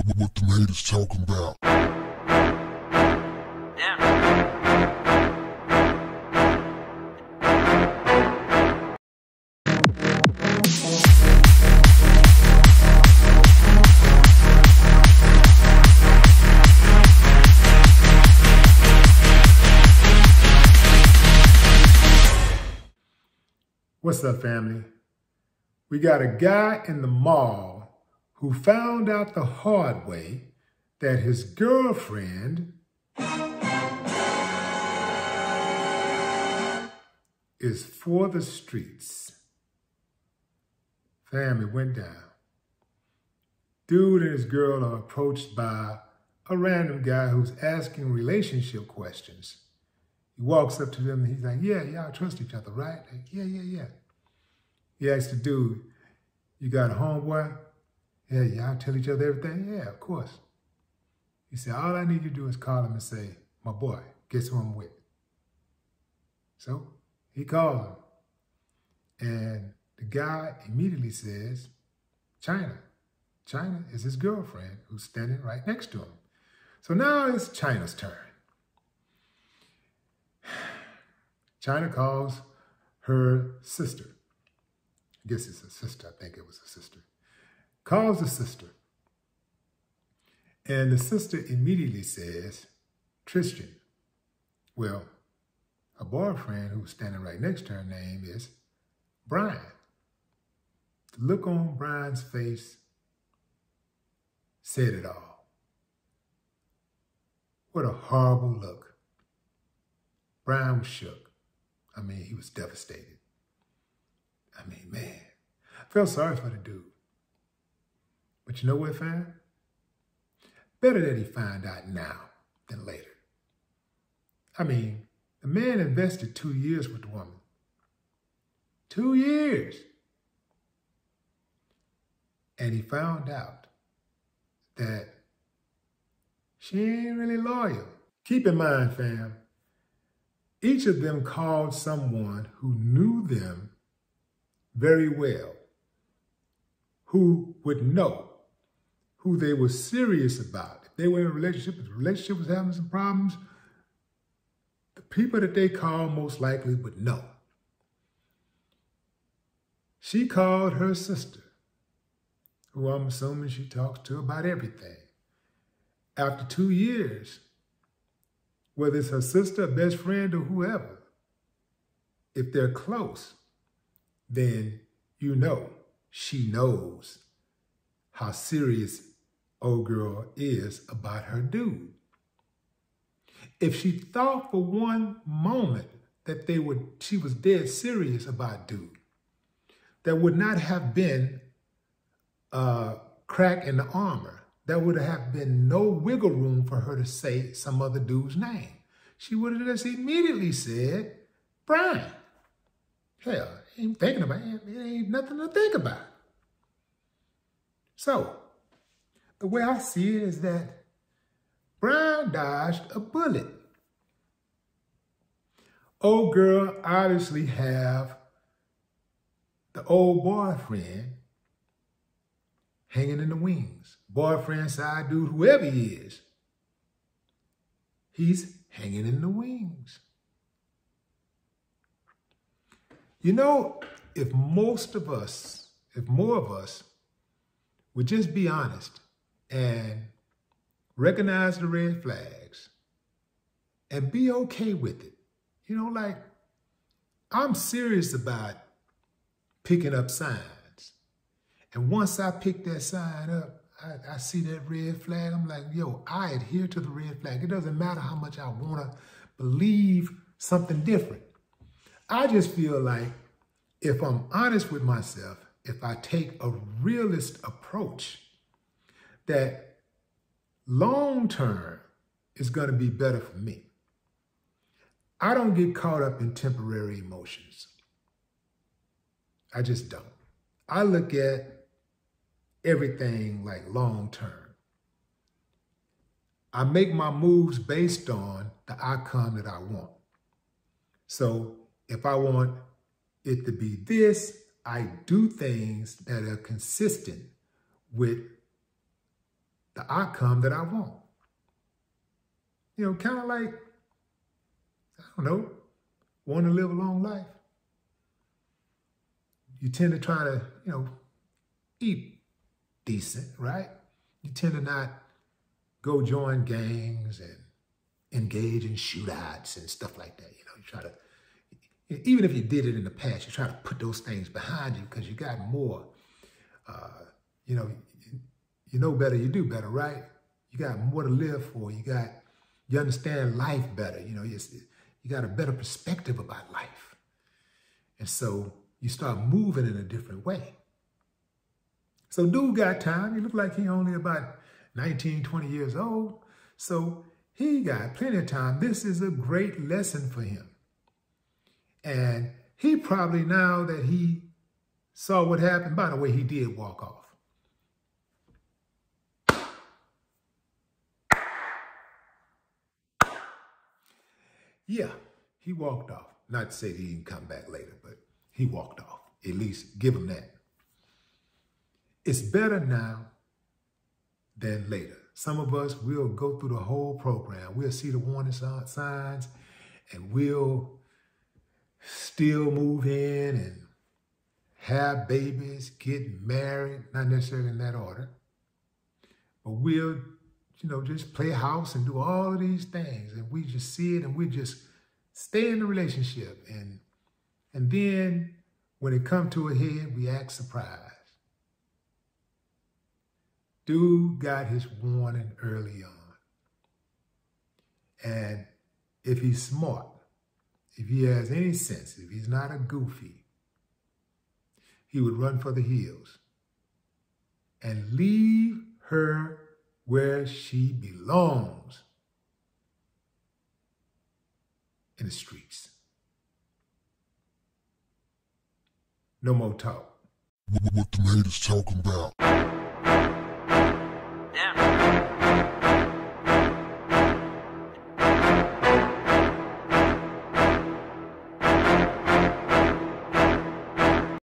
What the haters talking about? What's up, family? We got a guy in the mall who found out the hard way that his girlfriend is for the streets. Family went down. Dude and his girl are approached by a random guy who's asking relationship questions. He walks up to them and he's like, yeah, y'all trust each other, right? Like, yeah. He asks the dude, you got a homeboy? Yeah, y'all tell each other everything? Yeah, of course. He said, all I need you to do is call him and say, my boy, guess who I'm with? So he calls him. And the guy immediately says, China. China is his girlfriend who's standing right next to him. So now it's China's turn. China calls her sister. I guess it's a sister. I think it was a sister. Calls the sister. And the sister immediately says, Tristan. Well, her boyfriend who's standing right next to her name is Brian. The look on Brian's face said it all. What a horrible look. Brian was shook. I mean, he was devastated. I mean, man, I felt sorry for the dude. But you know what, fam? Better that he find out now than later. I mean, the man invested 2 years with the woman. 2 years. And he found out that she ain't really loyal. Keep in mind, fam, each of them called someone who knew them very well, who would know who they were serious about. If they were in a relationship, if the relationship was having some problems, the people that they called most likely would know. She called her sister, who I'm assuming she talks to about everything. After 2 years, whether it's her sister, best friend, or whoever, if they're close, then you know she knows how serious old girl is about her dude. If she thought for one moment that she was dead serious about dude, there would not have been a crack in the armor. There would have been no wiggle room for her to say some other dude's name. She would have just immediately said, Brian. Hell, ain't thinking about it. It ain't nothing to think about. So, the way I see it is that Brian dodged a bullet. Old girl obviously have the old boyfriend hanging in the wings. Boyfriend, side dude, whoever he is, he's hanging in the wings. You know, if more of us would just be honest and recognize the red flags and be okay with it. You know, like, I'm serious about picking up signs. And once I pick that sign up, I see that red flag, I'm like, yo, I adhere to the red flag. It doesn't matter how much I want to believe something different. I just feel like if I'm honest with myself, if I take a realist approach, that long term is going to be better for me. I don't get caught up in temporary emotions. I just don't. I look at everything like long term. I make my moves based on the outcome that I want. So if I want it to be this, I do things that are consistent with the outcome that I want. You know, kind of like, I don't know, want to live a long life. You tend to try to, you know, eat decent, right? You tend to not go join gangs and engage in shootouts and stuff like that. You know, you try to, even if you did it in the past, you try to put those things behind you because you got more. You know better, you do better, right? You got more to live for. You understand life better. You know, you got a better perspective about life. And so you start moving in a different way. So dude got time. He looked like he only about 19, 20 years old. So he got plenty of time. This is a great lesson for him. And he probably, now that he saw what happened, by the way, he did walk off. Yeah, he walked off. Not to say that he didn't come back later, but he walked off. At least give him that. It's better now than later. Some of us will go through the whole program. We'll see the warning signs, and we'll still move in and have babies, get married, not necessarily in that order. But we'll, you know, just play house and do all of these things. And we just see it and we just stay in the relationship. And then when it comes to a head, we act surprised. Dude got his warning early on. And if he's smart, if he has any sense, if he's not a goofy, he would run for the hills and leave her where she belongs, in the streets. No more talk. What the haters talking about?